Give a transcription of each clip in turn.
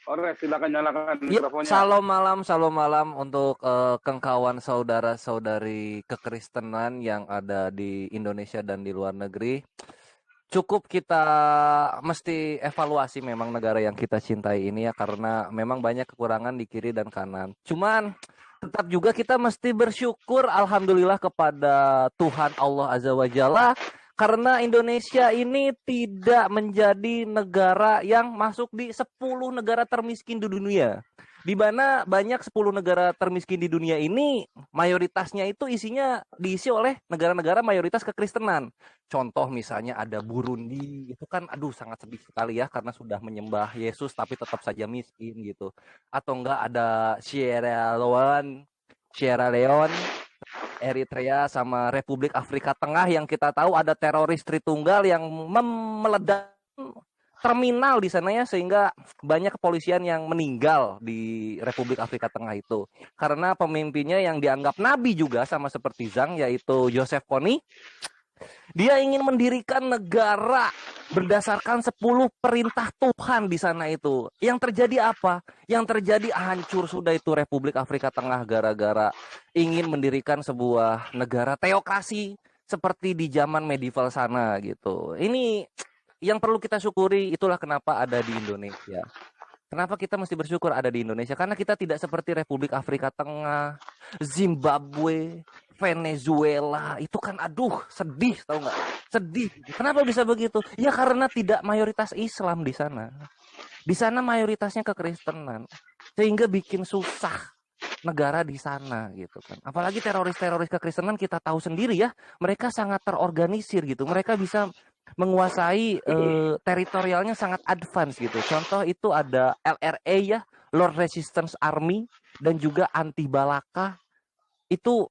Oke, silakan nyalakan Ya, mikrofonnya. salam malam untuk kawan saudara-saudari kekristenan yang ada di Indonesia dan di luar negeri. Cukup kita mesti evaluasi memang negara yang kita cintai ini ya, karena memang banyak kekurangan di kiri dan kanan. Cuman tetap juga kita mesti bersyukur alhamdulillah kepada Tuhan Allah Azza wa Jalla, karena Indonesia ini tidak menjadi negara yang masuk di 10 negara termiskin di dunia. Di mana banyak 10 negara termiskin di dunia ini mayoritasnya itu diisi oleh negara-negara mayoritas kekristenan. Contoh misalnya ada Burundi, itu kan aduh sangat sedih sekali ya, karena sudah menyembah Yesus tapi tetap saja miskin gitu. Atau enggak ada Sierra Leone, Eritrea sama Republik Afrika Tengah yang kita tahu ada teroris Tritunggal yang meledak terminal di sana ya, sehingga banyak kepolisian yang meninggal di Republik Afrika Tengah itu karena pemimpinnya yang dianggap nabi juga sama seperti Zhang, yaitu Joseph Kony. Dia ingin mendirikan negara berdasarkan 10 perintah Tuhan di sana itu. Yang terjadi apa? Yang terjadi hancur sudah itu Republik Afrika Tengah gara-gara ingin mendirikan sebuah negara teokrasi seperti di zaman medieval sana gitu. Ini yang perlu kita syukuri, itulah kenapa ada di Indonesia. Kenapa kita mesti bersyukur ada di Indonesia? Karena kita tidak seperti Republik Afrika Tengah, Zimbabwe, Venezuela. Itu kan aduh sedih, tahu nggak? Sedih. Kenapa bisa begitu? Ya karena tidak mayoritas Islam di sana. Di sana mayoritasnya kekristenan. Sehingga bikin susah negara di sana gitu kan. Apalagi teroris-teroris kekristenan kita tahu sendiri ya, mereka sangat terorganisir gitu. Mereka bisa menguasai teritorialnya sangat advance gitu. Contoh itu ada LRA ya, Lord Resistance Army, dan juga anti Balaka. Itu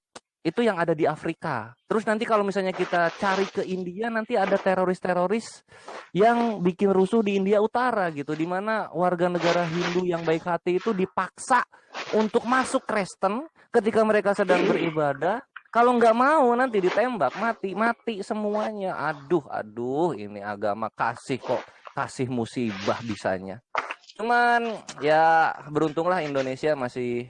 yang ada di Afrika. Terus nanti kalau misalnya kita cari ke India, nanti ada teroris-teroris yang bikin rusuh di India Utara gitu, di mana warga negara Hindu yang baik hati itu dipaksa untuk masuk Kristen ketika mereka sedang beribadah. Kalau nggak mau nanti ditembak, mati semuanya. Aduh, ini agama kasih kok, kasih musibah bisanya. Cuman ya beruntunglah Indonesia masih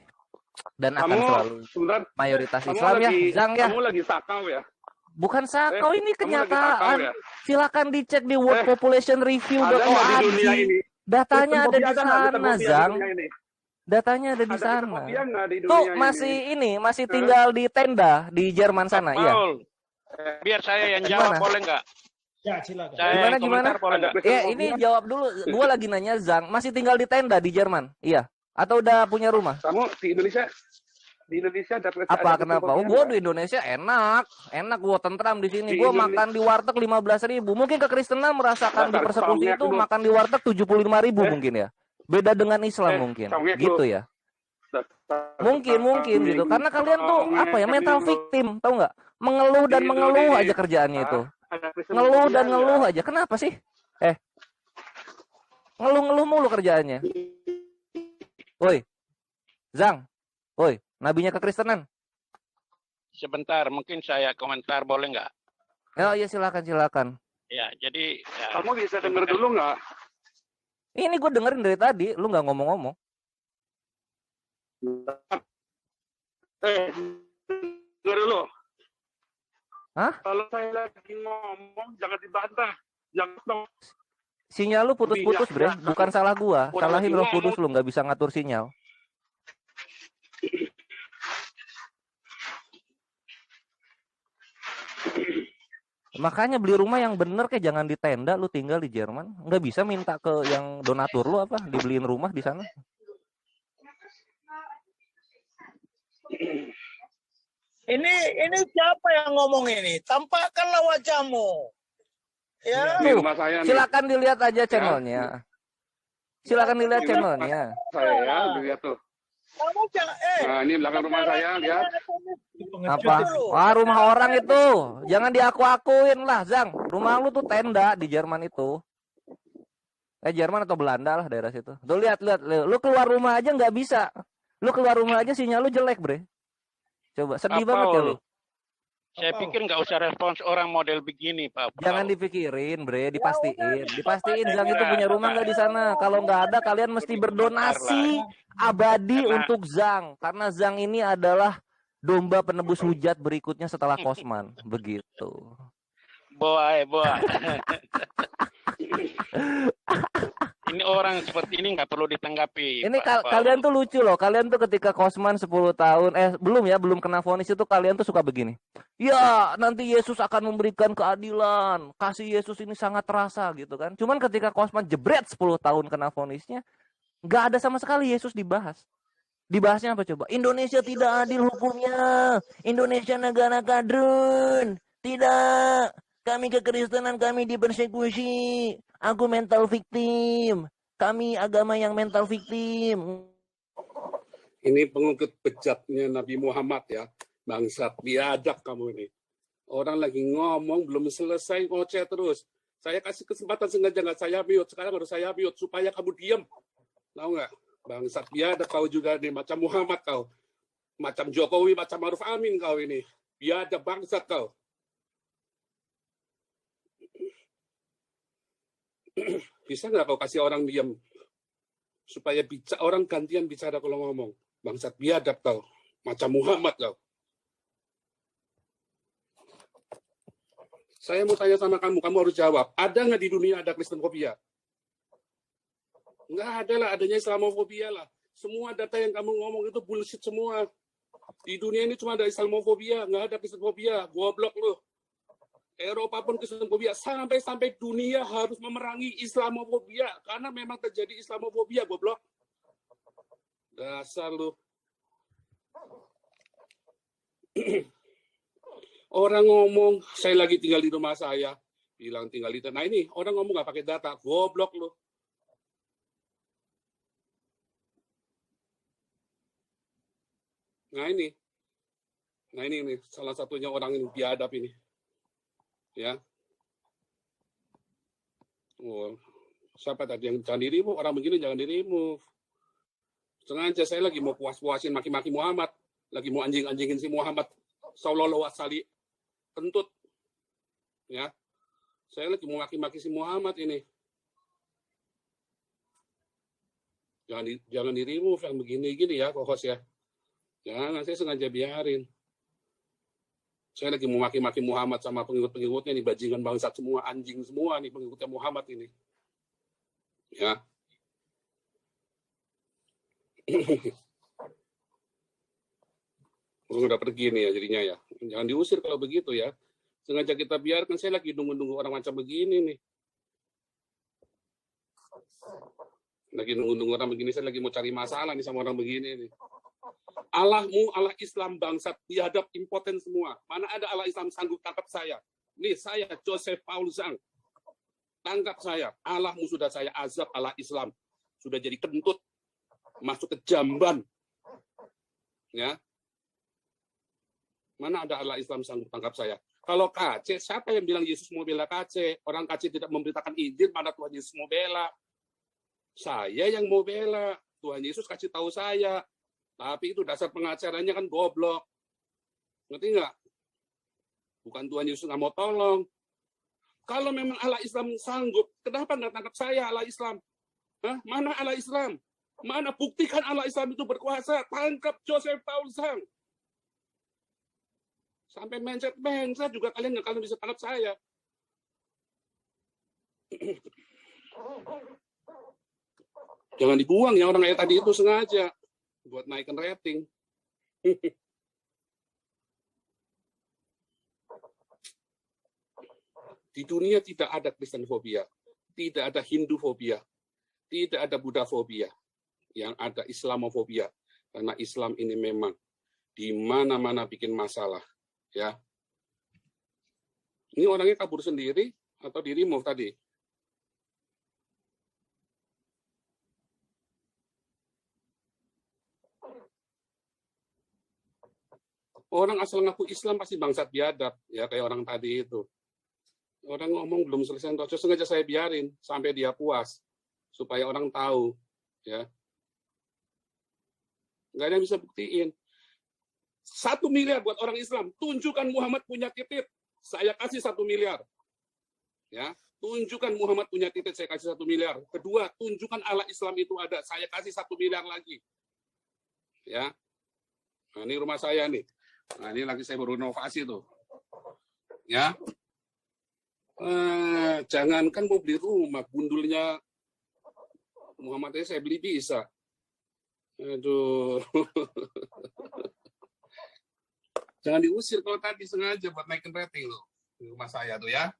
dan akan selalu mayoritas Islam ya, Zang ya. Kamu lagi sakau ya? Bukan sakau, ini kenyataan. Ya? Silakan dicek di World Population Review.org. Datanya ada di sana, Zang. Datanya ada di sana. Tuh masih tinggal di tenda di Jerman sana, iya. Biar saya yang jawab, boleh nggak? Ya, silakan. Gimana? Ya, ini jawab dulu. Gua lagi nanya, Zang, masih tinggal di tenda di Jerman? Iya. Atau udah punya rumah? Kamu di Indonesia dapat apa? Kenapa? Gue di Indonesia enak gue tentram di sini. Gue makan di warteg 15.000. Mungkin kekristenan merasakan di persekusi itu makan di warteg 75.000 mungkin ya. Beda dengan Islam mungkin, gitu ya. Mungkin gitu. Karena kalian tuh apa ya, mental victim, tahu nggak? Mengeluh dan mengeluh aja kerjaannya itu. Ngeluh dan ngeluh aja. Kenapa sih? Ngeluh-ngeluh mulu kerjaannya. Woi, Zang, woi, nabinya kekristenan. Sebentar, mungkin saya komentar, boleh nggak? Oh iya, silakan. Ya, jadi kamu bisa denger dulu nggak? Ini gue dengerin dari tadi, lu nggak ngomong-ngomong. Denger dulu. Hah? Kalau saya lagi ngomong jangan dibantah, jangan. Sinyal lu putus-putus, Bre. Bukan salah gua, salahin Roh Kudus, lu nggak bisa ngatur sinyal. Makanya beli rumah yang bener, kayak jangan di tenda, lu tinggal di Jerman. Nggak bisa minta ke yang donatur lu apa, dibeliin rumah di sana. Ini siapa yang ngomong ini? Tampakkanlah wajahmu. Ya. Tuh, silakan dilihat aja channelnya. Silakan dilihat channelnya. Saya lihat tuh. Kamu jangan, nah, ini belakang rumah saya, lihat. Apa? Wah, rumah orang itu. Jangan diaku-akuin lah, Zang. Rumah lu tuh tenda di Jerman itu. Jerman atau Belanda lah daerah situ. Tuh lihat. Lu keluar rumah aja nggak bisa. Lu keluar rumah aja sinyal lu jelek, Bre. Coba, sedih banget ya lu. Saya pikir nggak usah respons orang model begini, Pak. Jangan dipikirin, Bre, dipastikan Zhang itu punya rumah nggak di sana. Kalau nggak ada, kalian mesti berdonasi abadi untuk Zhang, karena Zhang ini adalah domba penebus hujat berikutnya setelah Kosman, begitu. Boy. Ini orang seperti ini nggak perlu ditanggapi. Ini kalian tuh lucu loh. Kalian tuh ketika Kosman 10 tahun, belum kena vonis itu kalian tuh suka begini. Ya, nanti Yesus akan memberikan keadilan. Kasih Yesus ini sangat terasa gitu kan. Cuman ketika Kosman jebret 10 tahun kena vonisnya, nggak ada sama sekali Yesus dibahas. Dibahasnya apa coba? Indonesia tidak adil hukumnya. Indonesia negara kadrun. Tidak. Kami kekristenan kami dipersekusi. Aku mental victim. Kami agama yang mental victim. Ini pengikut bejatnya Nabi Muhammad ya. Bangsat, biadab kamu ini. Orang lagi ngomong belum selesai ngoceh terus. Saya kasih kesempatan sengaja nggak saya mute. Sekarang harus saya mute supaya kamu diam. Tahu nggak? Bangsat, biadab kau juga nih. Macam Muhammad kau. Macam Jokowi, macam Maruf Amin kau ini. Biadab bangsat kau. Bisa nggak kau kasih orang diam supaya orang gantian bicara kalau ngomong? Bangsat, biadab kau, macam Muhammad kau. Saya mau tanya sama kamu harus jawab. Ada nggak di dunia ada Kristenfobia? Nggak ada lah, adanya Islamofobia lah. Semua data yang kamu ngomong itu bullshit semua. Di dunia ini cuma ada Islamofobia, nggak ada Kristenfobia. Goblok lu. Eropa pun Kristenfobia, sampai dunia harus memerangi Islamofobia karena memang terjadi Islamofobia, goblok. Dasar lu. Orang ngomong, saya lagi tinggal di rumah saya, bilang tinggal di tanah. Nah ini, orang ngomong nggak pakai data, goblok lu. Nah ini nih, salah satunya orang yang biadab ini. Ya. Oh, siapa tadi yang jangan dirimu? Orang begini jangan dirimu. Sengaja saya lagi mau puas-puasin maki-maki Muhammad, lagi mau anjing-anjingin si Muhammad sallallahu alaihi kentut. Ya. Saya lagi mau maki-maki si Muhammad ini. Jangan dirimu yang begini-gini ya, kokos ya. Jangan, saya sengaja biarin. Saya lagi mau maki-maki Muhammad sama pengikut-pengikutnya nih, bajingan bangsat semua, anjing semua nih pengikutnya Muhammad ini. Ya. Udah pergi nih ya jadinya ya. Jangan diusir kalau begitu ya. Sengaja kita biarkan, saya lagi nunggu-nunggu orang macam begini nih. Lagi nunggu-nunggu orang begini, saya lagi mau cari masalah nih sama orang begini nih. Allahmu, Allah Islam bangsat, biadab impoten semua. Mana ada Allah Islam sanggup tangkap saya? Nih saya, Joseph Paul Zhang. Tangkap saya. Allahmu sudah saya azab, Allah Islam. Sudah jadi kentut. Masuk ke jamban. Ya. Mana ada Allah Islam sanggup tangkap saya? Kalau KC, siapa yang bilang Yesus mau bela KC? Orang KC tidak memberitakan Injil, mana Tuhan Yesus mau bela? Saya yang mau bela. Tuhan Yesus kasih tahu saya. Tapi itu dasar pengacaranya kan goblok. Ngerti nggak? Bukan Tuhan Yesus nggak mau tolong. Kalau memang Allah Islam sanggup, kenapa nggak tangkap saya Allah Islam? Hah? Mana Allah Islam? Mana buktikan Allah Islam itu berkuasa? Tangkap Joseph Paul Zhang. Sampai mindset juga kalian bisa tangkap saya. Jangan dibuang ya orang kayak tadi itu sengaja. Buat naikkan rating. Di dunia tidak ada Kristenfobia, tidak ada Hindufobia, tidak ada Buddhafobia, yang ada Islamofobia. Karena Islam ini memang di mana-mana bikin masalah, ya. Ini orangnya kabur sendiri atau di remove tadi? Orang asal ngaku Islam pasti bangsat biadab, ya kayak orang tadi itu. Orang ngomong belum selesai, sengaja saya biarin sampai dia puas, supaya orang tahu, ya. Nggak ada yang bisa buktiin. 1 miliar buat orang Islam. Tunjukkan Muhammad punya titik, saya kasih 1 miliar. Ya, tunjukkan Muhammad punya titik, saya kasih 1 miliar. Kedua, tunjukkan Allah Islam itu ada, saya kasih 1 miliar lagi. Ya, nah, ini rumah saya nih. Nah, ini lagi saya baru renovasi tuh. Ya, jangankan mau beli rumah, gundulnya Muhammad saya beli bisa. Aduh. Jangan diusir kalau tadi sengaja buat naikin rating loh. Di rumah saya tuh ya.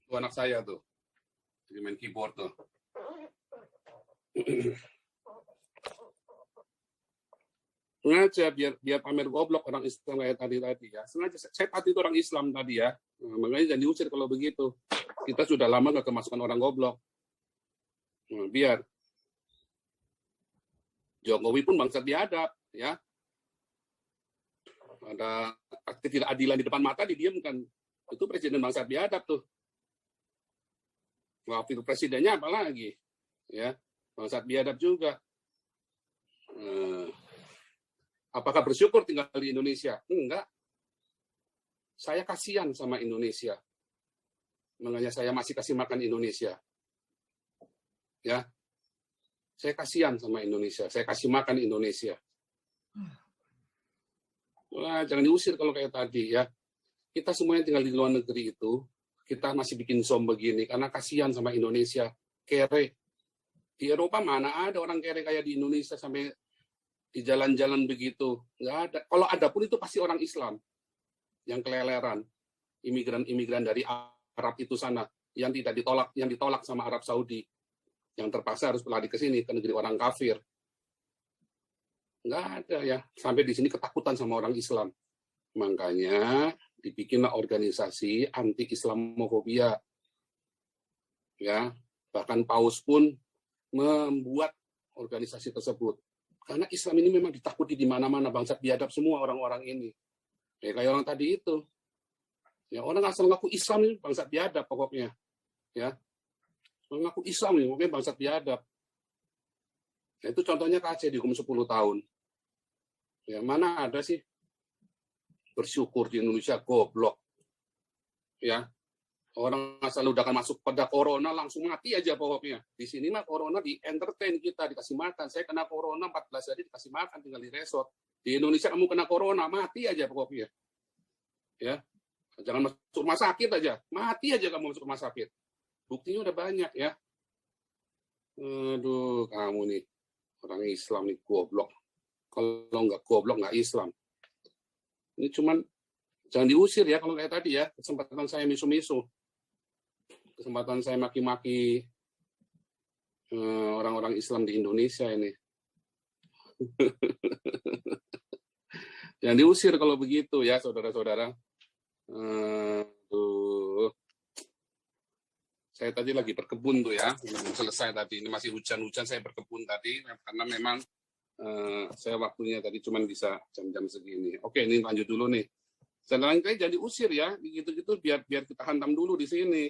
Itu anak saya tuh. Jadi main keyboard tuh. Sengaja biar pamer goblok orang Islam kayak tadi ya. Sengaja saya tadi itu orang Islam tadi ya. Nah, makanya jangan diusir kalau begitu. Kita sudah lama nggak kemasukan orang goblok. Nah, biar Jokowi pun bangsat biadab ya. Ada ketidakadilan di depan mata didiamkan. Itu presiden bangsat biadab tuh. Wakil presidennya apalagi ya, bangsat biadab juga. Apakah bersyukur tinggal di Indonesia? Enggak. Saya kasihan sama Indonesia. Makanya saya masih kasih makan Indonesia. Ya. Saya kasihan sama Indonesia. Saya kasih makan Indonesia. Wah, jangan diusir kalau kayak tadi ya. Kita semuanya tinggal di luar negeri itu, kita masih bikin som begini karena kasihan sama Indonesia. Kere. Di Eropa mana ada orang kere kayak di Indonesia sampai di jalan-jalan begitu. Nggak ada. Kalau ada pun itu pasti orang Islam yang keleleran. Imigran-imigran dari Arab itu sana yang tidak ditolak, yang ditolak sama Arab Saudi. Yang terpaksa harus berlari ke sini, ke negeri orang kafir. Nggak ada ya. Sampai di sini ketakutan sama orang Islam. Makanya dibikinlah organisasi anti-Islamofobia. Ya, bahkan Paus pun membuat organisasi tersebut. Karena Islam ini memang ditakuti di mana-mana, bangsat biadab semua orang-orang ini. Ya, kayak orang tadi itu. Ya, orang asal ngaku Islam ini bangsat biadab pokoknya. Ya. Mengaku Islam nih, mungkin bangsat biadab. Nah, itu contohnya KC dihukum 10 tahun. Ya, mana ada sih bersyukur di Indonesia goblok. Ya. Orang asal udah akan masuk pada corona langsung mati aja pokoknya. Di sini mah corona di entertain kita, dikasih makan. Saya kena corona 14 hari dikasih makan tinggal di resort. Di Indonesia kamu kena corona mati aja pokoknya. Ya. Jangan masuk rumah sakit aja. Mati aja kamu masuk rumah sakit. Buktinya udah banyak ya. Aduh, kamu nih orang Islam nih goblok. Kalau nggak goblok nggak Islam. Ini cuman jangan diusir ya kalau kayak tadi ya. Kesempatan saya misu-misu. Kesempatan saya maki-maki orang-orang Islam di Indonesia ini. Jangan diusir kalau begitu ya, saudara-saudara. Saya tadi lagi berkebun tuh ya, belum selesai tadi. Ini masih hujan-hujan, saya berkebun tadi karena memang saya waktunya tadi cuma bisa jam-jam segini. Oke, ini lanjut dulu nih. Dan lain kali jangan diusir ya, gitu-gitu biar kita hantam dulu di sini.